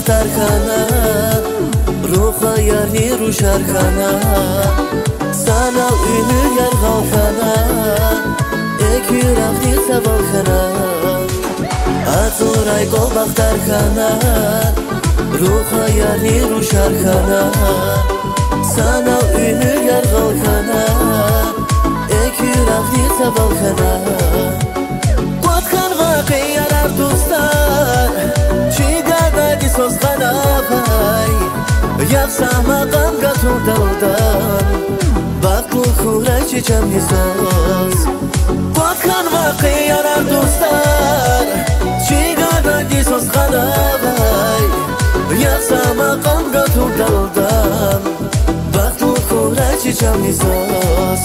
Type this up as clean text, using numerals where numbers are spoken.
بختر کنه روخا یاری رو شرکنه سانا اینو یرغال کنه اکی رفتی سوال کنه اتورای گل بختر کنه روخا یاری رو شرکنه سانا اینو یرغال کنه اکی رفتی سوال کنه قد کن واقعی یار دوستان چی گردی سوز خنابای یفسم مقام گتو دودان بقلو خورای چی چم نیساز قد کن واقعی یار دوستان چی گردی سوز خنابای یفسم مقام گتو دودان بقلو خورای چی چم نیساز